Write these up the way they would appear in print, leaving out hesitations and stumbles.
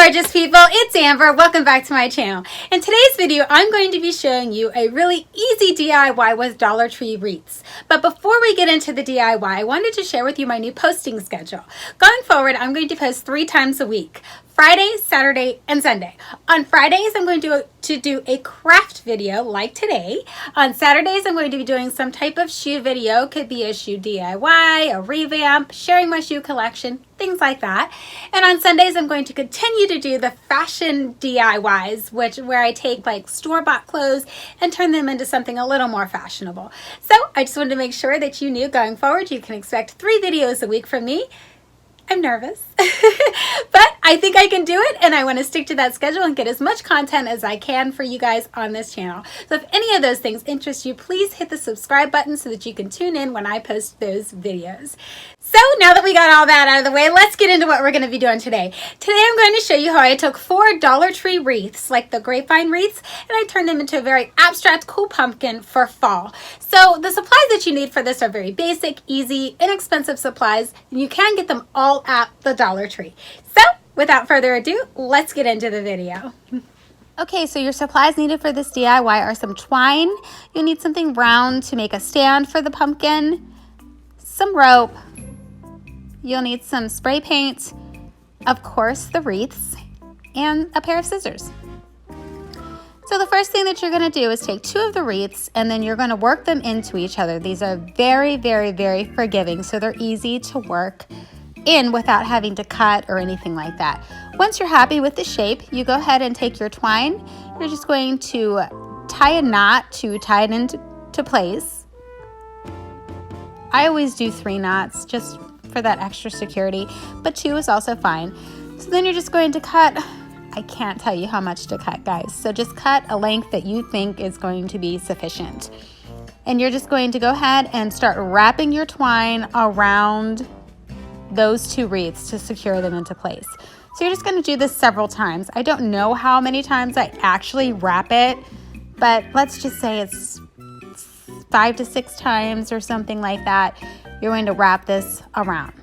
gorgeous people, it's Amber. Welcome back to my channel. In today's video, I'm going to be showing you a really easy DIY with Dollar Tree wreaths. But before we get into the DIY, I wanted to share with you my new posting schedule. Going forward, I'm going to post 3 times a week. Friday, Saturday, and Sunday. On Fridays, I'm going to do a craft video like today. On Saturdays, I'm going to be doing some type of shoe video. Could be a shoe DIY, a revamp, sharing my shoe collection, things like that. And on Sundays, I'm going to continue to do the fashion DIYs, where I take like store-bought clothes and turn them into something a little more fashionable. So I just wanted to make sure that you knew going forward, you can expect 3 videos a week from me. I'm nervous, but I think I can do it, and I want to stick to that schedule and get as much content as I can for you guys on this channel. So if any of those things interest you, please hit the subscribe button so that you can tune in when I post those videos. So now that we got all that out of the way, let's get into what we're going to be doing today. Today I'm going to show you how I took 4 Dollar Tree wreaths, like the grapevine wreaths, and I turned them into a very abstract, cool pumpkin for fall. So the supplies that you need for this are very basic, easy, inexpensive supplies, and you can get them all at the Dollar Tree. So without further ado, let's get into the video. Okay, so your supplies needed for this DIY are some twine. You'll need something round to make a stand for the pumpkin, some rope. You'll need some spray paint, of course, the wreaths, and a pair of scissors. So the first thing that you're going to do is take 2 of the wreaths, and then you're going to work them into each other. These are very, very, very forgiving, so they're easy to work in without having to cut or anything like that. Once you're happy with the shape, you go ahead and take your twine. You're just going to tie a knot to tie it into place. I always do 3 knots just for that extra security, but 2 is also fine. So then you're just going to cut. I can't tell you how much to cut, guys. So just cut a length that you think is going to be sufficient. And you're just going to go ahead and start wrapping your twine around those 2 wreaths to secure them into place. So you're just going to do this several times. I don't know how many times I actually wrap it, but let's just say it's 5 to 6 times or something like that. You're going to wrap this around.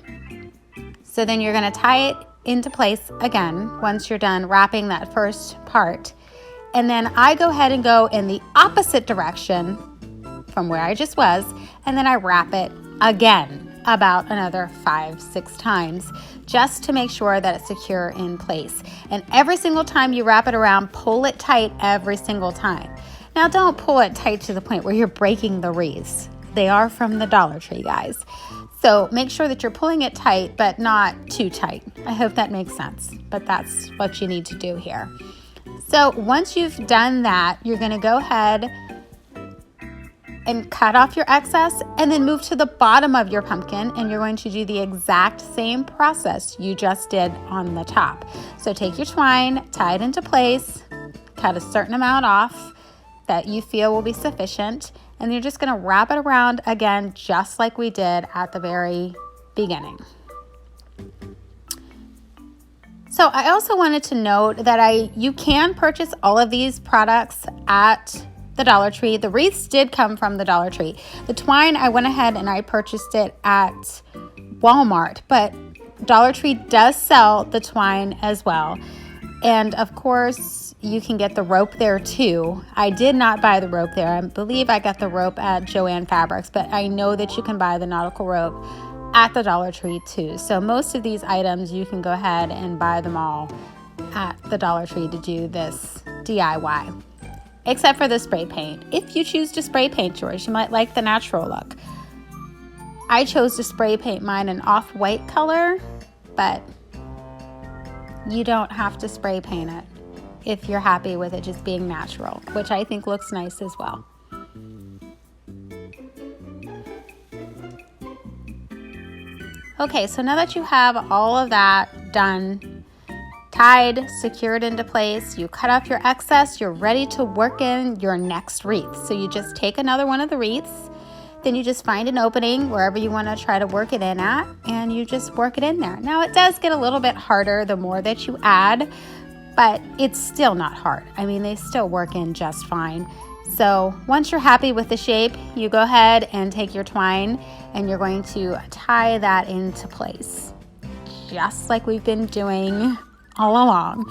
So then you're going to tie it into place again once you're done wrapping that first part. And then I go ahead and go in the opposite direction from where I just was, and then I wrap it again about another 5-6 times just to make sure that it's secure in place. And every single time you wrap it around, pull it tight every single time. Now don't pull it tight to the point where you're breaking the wreaths. They are from the Dollar Tree, guys. So make sure that you're pulling it tight, but not too tight. I hope that makes sense, but that's what you need to do here. So once you've done that, you're going to go ahead and cut off your excess and then move to the bottom of your pumpkin, and you're going to do the exact same process you just did on the top. So take your twine, tie it into place, cut a certain amount off that you feel will be sufficient, and you're just going to wrap it around again just like we did at the very beginning. So I also wanted to note that you can purchase all of these products at the Dollar Tree. The wreaths did come from the Dollar Tree. The twine, I went ahead and I purchased it at Walmart, but Dollar Tree does sell the twine as well. And of course, you can get the rope there too. I did not buy the rope there. I believe I got the rope at Joann Fabrics, but I know that you can buy the nautical rope at the Dollar Tree too. So most of these items, you can go ahead and buy them all at the Dollar Tree to do this DIY. Except for the spray paint. If you choose to spray paint yours, you might like the natural look. I chose to spray paint mine an off-white color, but you don't have to spray paint it if you're happy with it just being natural, which I think looks nice as well. Okay, so now that you have all of that done, tied, secured into place, you cut off your excess, you're ready to work in your next wreath. So you just take another one of the wreaths, then you just find an opening wherever you want to try to work it in at, and you just work it in there. Now it does get a little bit harder the more that you add, but it's still not hard. I mean, they still work in just fine. So once you're happy with the shape, you go ahead and take your twine and you're going to tie that into place, just like we've been doing all along.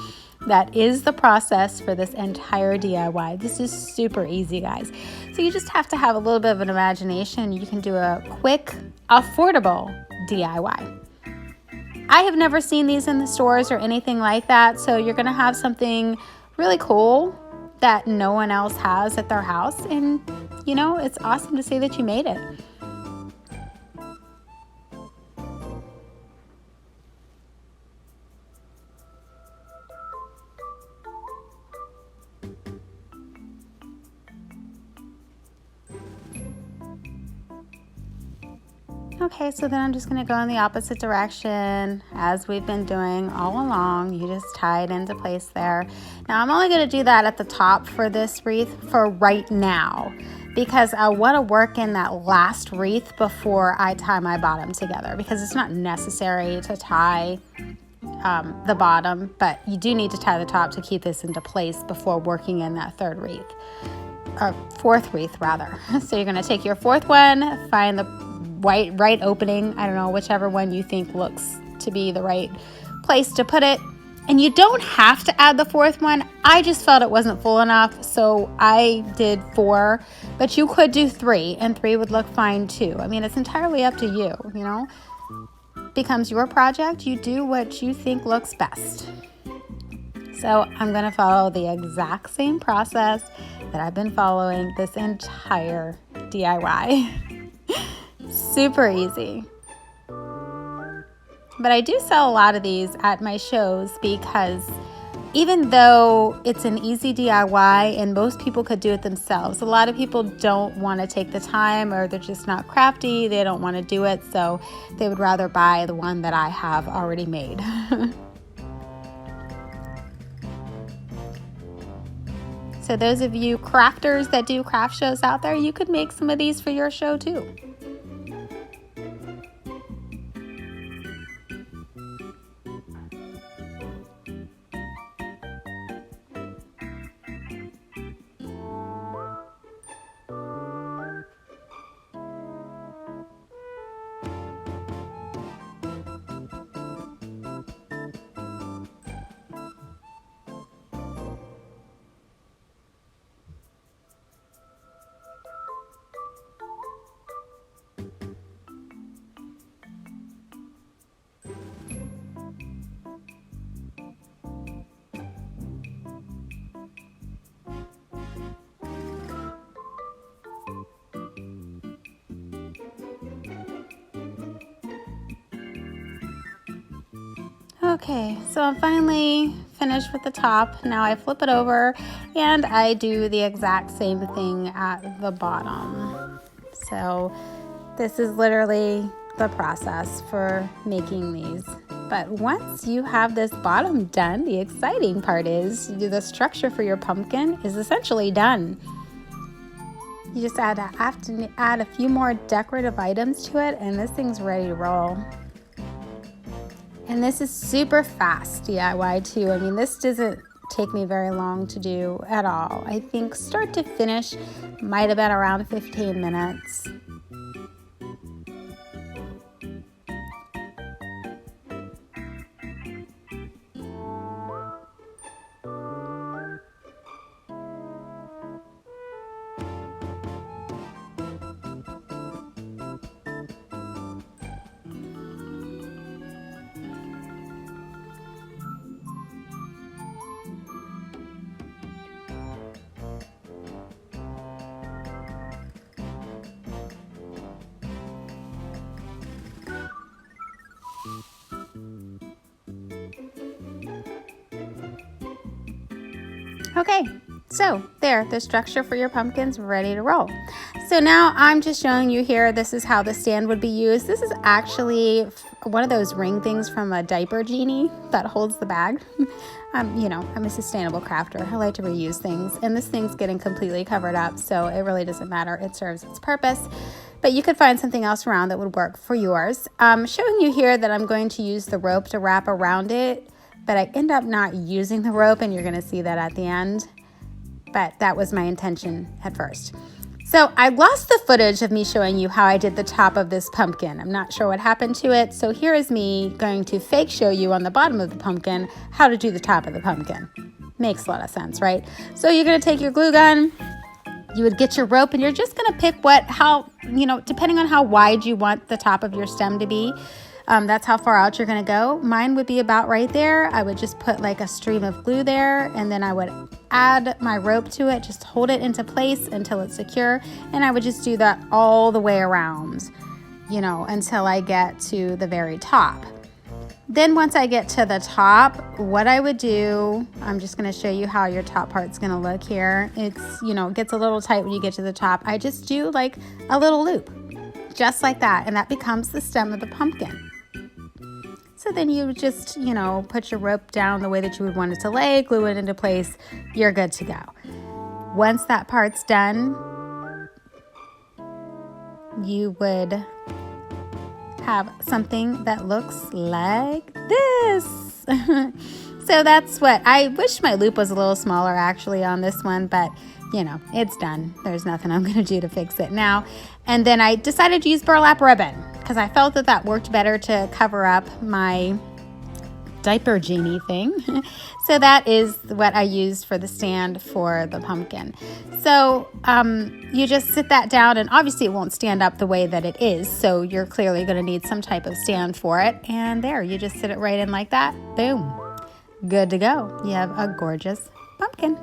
That is the process for this entire DIY. This is super easy, guys. So you just have to have a little bit of an imagination. You can do a quick, affordable DIY. I have never seen these in the stores or anything like that, so you're going to have something really cool that no one else has at their house, and you know, it's awesome to see that you made it. Okay, so then I'm just going to go in the opposite direction as we've been doing all along. You just tie it into place there. Now I'm only going to do that at the top for this wreath for right now, because I want to work in that last wreath before I tie my bottom together, because it's not necessary to tie the bottom, but you do need to tie the top to keep this into place before working in that third wreath, or fourth wreath rather. So you're going to take your fourth one, find the right opening, I don't know, whichever one you think looks to be the right place to put it. And you don't have to add the fourth one. I just felt it wasn't full enough, so I did 4, but you could do 3, and 3 would look fine too. I mean, it's entirely up to you, you know. Becomes your project. You do what you think looks best. So I'm going to follow the exact same process that I've been following this entire DIY. Super easy. But I do sell a lot of these at my shows, because even though it's an easy DIY and most people could do it themselves, a lot of people don't want to take the time, or they're just not crafty, they don't want to do it, so they would rather buy the one that I have already made. So those of you crafters that do craft shows out there, you could make some of these for your show too. Okay, so I'm finally finished with the top. Now I flip it over and I do the exact same thing at the bottom. So this is literally the process for making these. But once you have this bottom done, the exciting part is the structure for your pumpkin is essentially done. You just have to add a few more decorative items to it, and this thing's ready to roll. And this is super fast DIY too. I mean, this doesn't take me very long to do at all. I think start to finish might have been around 15 minutes. Okay, so there, the structure for your pumpkin's ready to roll. So now I'm just showing you here, this is how the stand would be used. This is actually one of those ring things from a diaper genie that holds the bag. You know, I'm a sustainable crafter. I like to reuse things, and this thing's getting completely covered up, so it really doesn't matter. It serves its purpose. But you could find something else around that would work for yours. I'm showing you here that I'm going to use the rope to wrap around it, but I end up not using the rope, and you're going to see that at the end. But that was my intention at first. So I lost the footage of me showing you how I did the top of this pumpkin. I'm not sure what happened to it. So here is me going to fake show you on the bottom of the pumpkin how to do the top of the pumpkin. Makes a lot of sense, right? So you're going to take your glue gun. You would get your rope and you're just going to pick depending on how wide you want the top of your stem to be. That's how far out you're going to go. Mine would be about right there. I would just put like a stream of glue there, and then I would add my rope to it, just hold it into place until it's secure, and I would just do that all the way around, until I get to the very top. Then once I get to the top, what I would do, I'm just going to show you how your top part's going to look here. It's, it gets a little tight when you get to the top. I just do like a little loop, just like that, and that becomes the stem of the pumpkin. So then you just, put your rope down the way that you would want it to lay, glue it into place, you're good to go. Once that part's done, you would have something that looks like this. So that's what, I wish my loop was a little smaller actually on this one, but it's done. There's nothing I'm going to do to fix it now. And then I decided to use burlap ribbon because I felt that worked better to cover up my diaper genie thing. So that is what I used for the stand for the pumpkin. So you just sit that down, and obviously it won't stand up the way that it is. So you're clearly going to need some type of stand for it. And there, you just sit it right in like that. Boom. Good to go. You have a gorgeous pumpkin.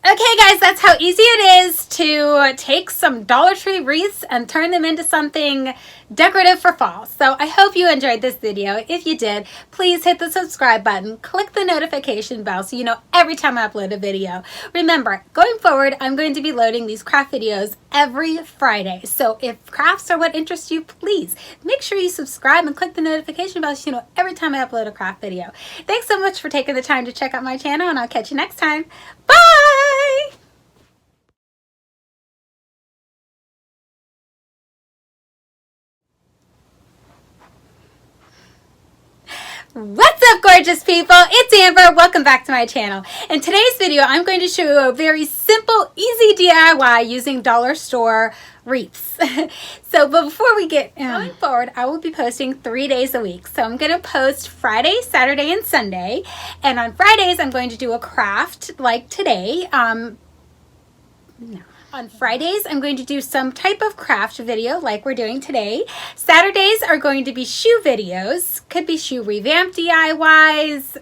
Okay guys, that's how easy it is to take some Dollar Tree wreaths and turn them into something decorative for fall. So I hope you enjoyed this video. If you did, please hit the subscribe button, click the notification bell so you know every time I upload a video. Remember, going forward, I'm going to be loading these craft videos every Friday. So if crafts are what interests you, please make sure you subscribe and click the notification bell so you know every time I upload a craft video. Thanks so much for taking the time to check out my channel, and I'll catch you next time. Bye! What's up, gorgeous people? It's Amber. Welcome back to my channel. In today's video, I'm going to show you a very simple, easy DIY using dollar store wreaths. But before we get going forward, I will be posting 3 days a week. So I'm going to post Friday, Saturday, and Sunday. And on Fridays, I'm going to do a craft like today. On Fridays, I'm going to do some type of craft video like we're doing today. Saturdays are going to be shoe videos. Could be shoe revamp DIYs.